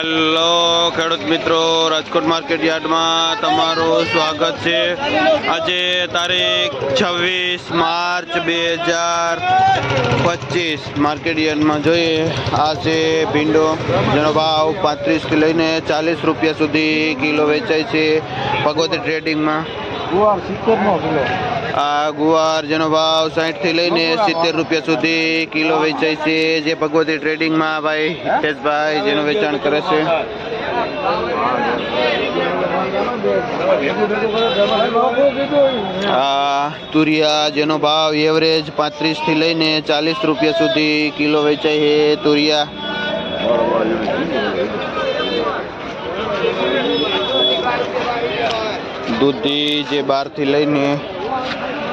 Hello ખેડૂત મિત્રો, Rajkot market યાર્ડમાં તમારું સ્વાગત છે। આજે તારીખ 26 માર્ચ 2025 માર્કેટ યાર્ડમાં જોઈએ આ છે ભીંડો, જેનો ભાવ 35 થી લઈને 40 રૂપિયા સુધી કિલો વેચાય છે ભગવતી ટ્રેડિંગમાં। આ ગુવાર જેનો ભાવ 60 થી લઈને 70 રૂપિયા સુધી કિલો વેચાય છે, જે ભગવતી ટ્રેડિંગમાં ભાઈ હિતેશભાઈ જેનું વેચાણ કરે છે। આ તુરિયા જેનો ભાવ એવરેજ 35 થી લઈને 40 રૂપિયા સુધી કિલો વેચાય છે તુરિયા। દૂધી જે 12 થી લઈને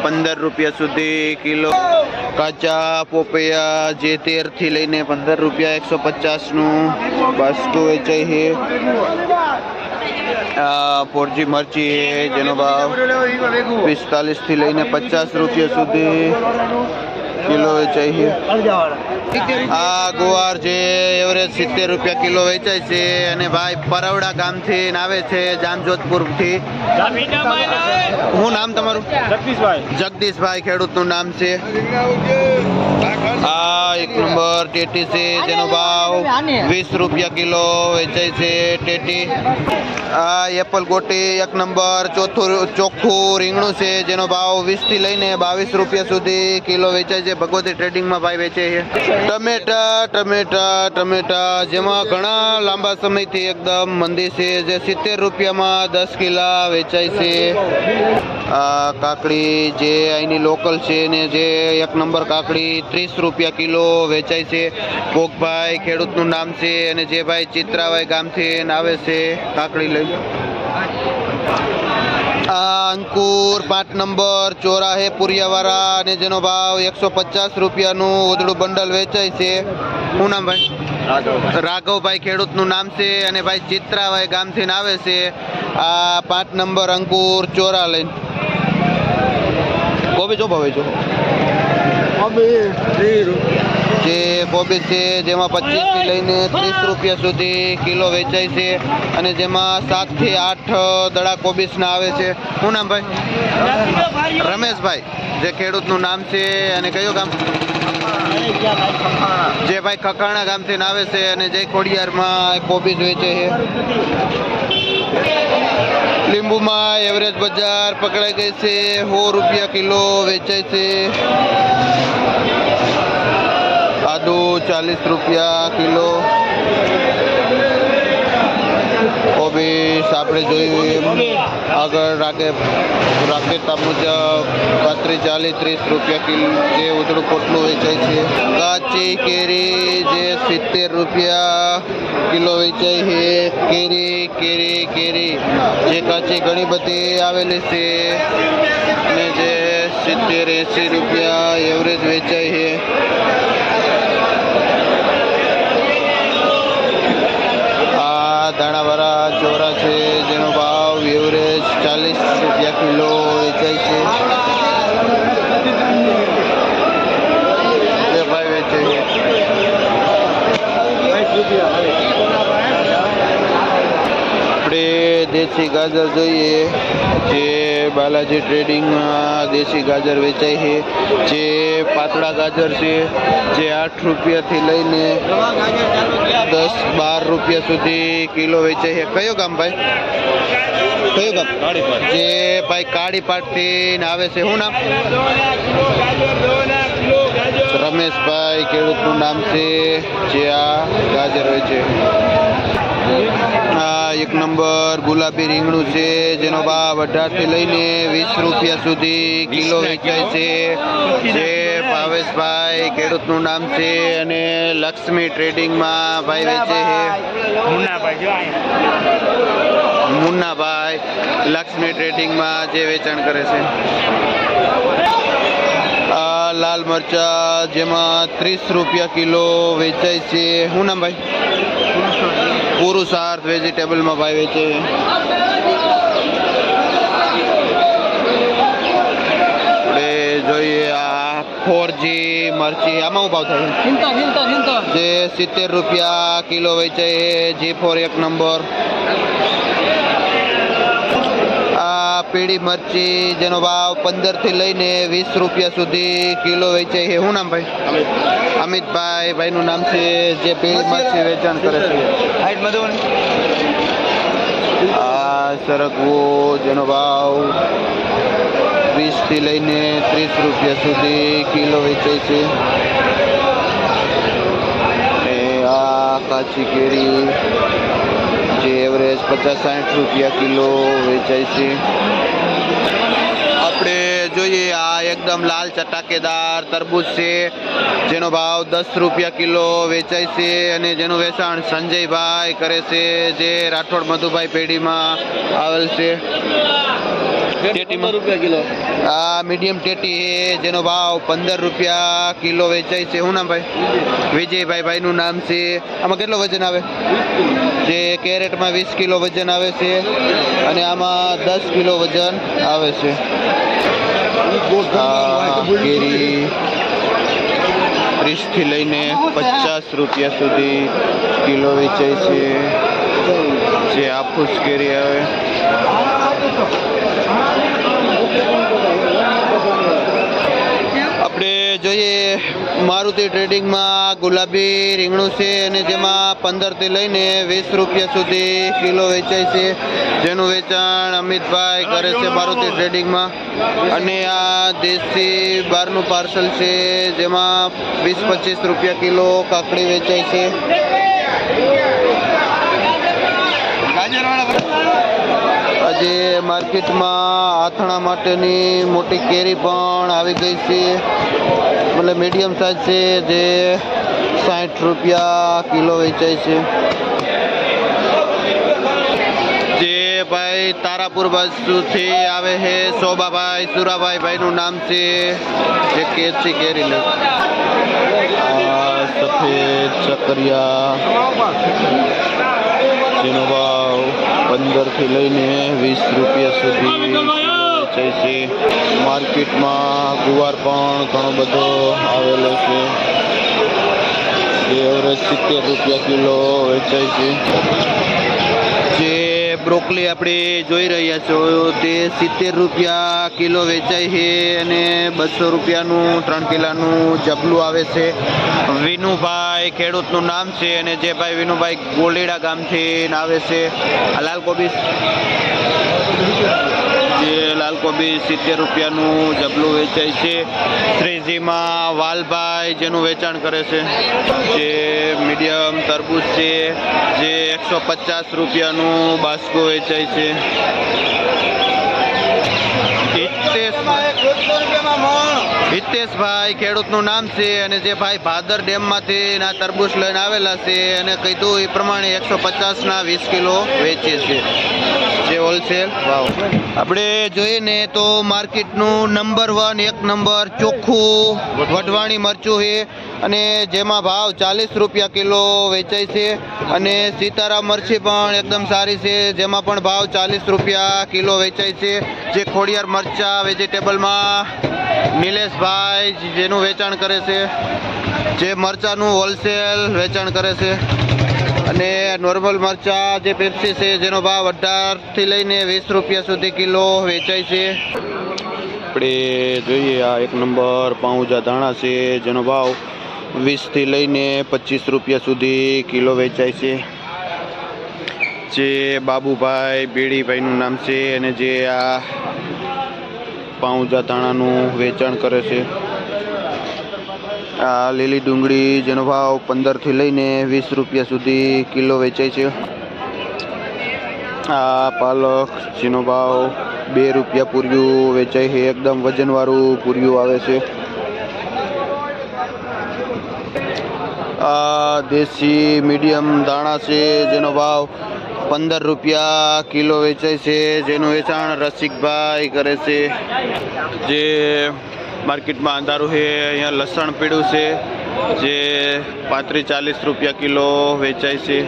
15 રૂપિયા સુધી કિલો। કાચા પોપૈયા જે 13 થી લઈને 15 રૂપિયા 150 નું બાસ્કો વેચાય છે। ફોરજી મરચી જેનો ભાવ 45 થી લઈને 50 રૂપિયા સુધી કિલો વેચાય છે। આ ગુવાર જે એવરેજ 70 રૂપિયા કિલો વેચાય છે અને ભાઈ પરવડા ગામથી આવે છે, જામજોધપુરથી। શું નામ તમારું? જગદીશભાઈ ખેડૂતનું નામ છે। આ 1 નંબર ટેટી છે, જેનો ભાવ 20 રૂપિયા કિલો વેચાય છે ટેટી। આ એપલ ગોટી 1 નંબર ચોખ્ખું રીંગણું છે, જેનો ભાવ 20 થી લઈને 22 રૂપિયા સુધી કિલો વેચાય છે, ભગવતી ટ્રેડિંગમાં ભાઈ વેચે છે। ટમેટા જેમાં ઘણા લાંબા સમયથી એકદમ મંદી છે, જે 70 રૂપિયામાં 10 કિલા વેચાય છે। આ કાકડી જે અહીંની લોકલ છે ને જે 1 નંબર કાકડી 30 રૂપિયા કિલો વેચાય છે, ભોગભાઈ ખેડૂતનું નામ છે અને જે ભાઈ ચિત્રાભાઈ ગામથી આવે છે કાકડી લઈ। આ અંકુર 5 નંબર ચોરાહે પુરિયાવાળા અને જેનો ભાવ 150 રૂપિયાનું ઉધડું બંડલ વેચાય છે। શું નામ ભાઈ? રાઘવભાઈ ખેડૂતનું નામ છે અને ભાઈ ચિત્રાભાઈ ગામથી આવે છે। આ 5 નંબર અંકુર ચોરા લઈને કોબી જો ભાવે છો જે કોબી છે જેમાં 25 થી લઈને 30 રૂપિયા સુધી કિલો વેચાય છે અને જેમાં 7 થી 8 દડા કોબીસના આવે છે। શું નામ ભાઈ? રમેશભાઈ જે ખેડૂતનું નામ છે અને કયું ગામ? જે ભાઈ ખખાણા ગામથી આવે છે અને જય ખોડિયારમાં કોબીજ વેચે છે। લીંબુમાં એવરેજ બજાર પકડાઈ ગઈ છે, 100 રૂપિયા કિલો વેચાય છે। આદુ 40 રૂપિયા કિલો। કોબીજ આપણે જોયું આગળ રાકેતા મુજબ 35, 40, 30 રૂપિયા કિલો જે ઉધડું પોટલું વેચાય છે। કાચી કેરી જે 70 રૂપિયા કિલો વેચાય છે। કેરી જે કાચી ઘણી બધી આવેલી છે અને જે 70-80 રૂપિયા એવરેજ વેચાય છે। દાણાવાળા ચોરા છે, જેનો ભાવ એવરેજ 40 રૂપિયા કિલો વેચાય છે, જે ભાઈ વેચે છે। આપણે દેશી ગાજર જોઈએ, જે બાલાજી ટ્રેડિંગમાં દેશી ગાજર વેચાય છે, જે પાતળા ગાજર છે, જે 8 રૂપિયાથી લઈને 10-12 રૂપિયા સુધી કિલો વેચાય છે। કયો ગામ ભાઈ? કયું ગામ? જે ભાઈ કાળીપાટથી આવે છે। શું નામ? રમેશભાઈ ખેડૂતનું નામ છે, જે આ ગાજર વેચે। આ 1 નંબર ગુલાબી રીંગણું છે, જેનો ભાવ 18 થી લઈને 20 રૂપિયા સુધી કિલો વેચાય છે, જે ભાવેશભાઈ ખેડૂતનું નામ છે અને લક્ષ્મી ટ્રેડિંગમાં ભાઈ વેચે છે। મુન્નાભાઈ લક્ષ્મી ટ્રેડિંગમાં જે વેચાણ કરે છે। આ લાલ મરચા જેમાં 30 રૂપિયા કિલો વેચાય છે। શું નામ ભાઈ? પુરુષાર્થ વેજીટેબલમાં ભાઈ વેચે। આપણે જોઈએ આ G4G મરચી આમાં શું ભાવ થાય જે 70 રૂપિયા કિલો વેચાય છે G4 એક નંબર. આ પીળી મરચી જેનો ભાવ 15 થી લઈને 20 રૂપિયા સુધી કિલો વેચાય છે. શું નામ ભાઈ? અમિતભાઈ. ભાઈનું નામ છે જે પીળી મરચી વેચાણ કરે છે. આ સરગવો જેનો ભાવ 20 થી લઈને 30 રૂપિયા સુધી કિલો વેચાય છે. અને આ કાચી કેરી જે એવરેજ 50-60 રૂપિયા કિલો વેચાય છે. આપણે જોઈએ આ એકદમ લાલ ચટાકેદાર તરબૂચ છે જેનો ભાવ 10 રૂપિયા કિલો વેચાય છે અને જેનું વેચાણ સંજયભાઈ કરે છે જે રાઠોડ મધુભાઈ પેઢીમાં આવેલ છે. આ મીડિયમ ટેટી છે જેનો ભાવ 15 રૂપિયા કિલો વેચાય છે. શું નામ ભાઈ? વિજયભાઈ. ભાઈનું નામ છે. આમાં કેટલો વજન આવે? જે કેરેટમાં 20 કિલો વજન આવે છે અને આમાં 10 કિલો વજન આવે છે. કેરી 30 થી લઈને 50 રૂપિયા સુધી કિલો વેચાય છે જે હાફૂસ કેરી આવે. આપણે જોઈએ મારુતિ ટ્રેડિંગમાં ગુલાબી રીંગણું છે અને જેમાં 15 થી લઈને 20 રૂપિયા સુધી કિલો વેચાય છે જેનું વેચાણ અમિતભાઈ કરે છે મારુતિ ટ્રેડિંગમાં. અને આ દેશી બહારનું પાર્સલ છે જેમાં 20-25 રૂપિયા કિલો કાકડી વેચાય છે. આજે માર્કેટમાં આથણા માટેની મોટી કેરી પણ આવી ગઈ છે. મતલબ મીડિયમ સાઇઝ છે જે 60 રૂપિયા કિલો વેચાય છે. જે ભાઈ તારાપુર બાજુથી આવે છે શોભાભાઈ સુરાભાઈ ભાઈનું નામ છે જે કેચી કેરી લે. સફેદ ચકરિયા જેનો ભાવ 15 થી લઈને 20 રૂપિયા સુધી વેચાય છે. માર્કેટમાં ગુવાર પણ ઘણો બધો આવેલો છે જે એવરેજ 70 રૂપિયા કિલો વેચાય છે. જે બ્રોકલી આપણે જોઈ રહ્યા છો તે 70 રૂપિયા કિલો વેચાય છે અને 200 રૂપિયાનું 3 કિલોનું જબલું આવે છે. વિનુભાઈ ખેડૂતનું નામ છે અને જે ભાઈ વિનુભાઈ ગોલીડા ગામથી આવે છે. લાલ કોબીજ જે લાલ કોબીજ 70 રૂપિયાનું જબલું વેચાય છે. શ્રીજીમાં વાલભાઈ જેનું વેચાણ કરે છે. જે મીડિયમ તરબૂચ છે જે 150 રૂપિયાનું બાસ્કો વેચાય છે. હિતેશભાઈ ખેડૂતનું નામ છે અને જે ભાઈ ભાદર ડેમમાંથી ના તરબૂચ લઈને આવેલા છે અને કીધું એ પ્રમાણે 150ના 20 કિલો વેચે છે જે હોલસેલ ભાવ. આપણે જોઈએ ને તો માર્કેટનું નંબર 1 એક નંબર ચોખ્ખું વઢવાણી મરચું છે અને જેમાં ભાવ 40 રૂપિયા કિલો વેચાય છે. અને સીતારામ મરચી પણ એકદમ સારી છે જેમાં પણ ભાવ 40 રૂપિયા કિલો વેચાય છે. જે ખોડિયાર મરચા વેજીટેબલમાં નિલેશભાઈ જેનું વેચાણ કરે છે જે મરચાનું હોલસેલ વેચાણ કરે છે. અને નોર્મલ મરચા જે પેપ્સી છે જેનો ભાવ 18 થી લઈને 20 રૂપિયા સુધી કિલો વેચાય છે. આપણે જોઈએ આ એક નંબર પાઉંજા ધાણા છે જેનો ભાવ 20 થી લઈને 25 રૂપિયા સુધી કિલો વેચાય છે. જે બાબુભાઈ બેડીભાઈનું નામ છે અને જે આ પાઉંજા ધાણાનું વેચાણ કરે છે. આ લીલી ડુંગળી જેનો ભાવ 15 થી લઈને 20 રૂપિયા સુધી કિલો વેચાય છે. આ પાલક જેનો ભાવ 2 રૂપિયા પૂર્યું વેચાય છે. એકદમ વજનવાળું પૂર્યું આવે છે. આ દેશી મીડિયમ દાણા છે જેનો ભાવ 15 રૂપિયા કિલો વેચાય છે જેનું વેચાણ રસિકભાઈ કરે છે. જે માર્કેટમાં અંધારું છે અહીંયા લસણ પીળું છે જે 35-40 રૂપિયા કિલો વેચાય છે.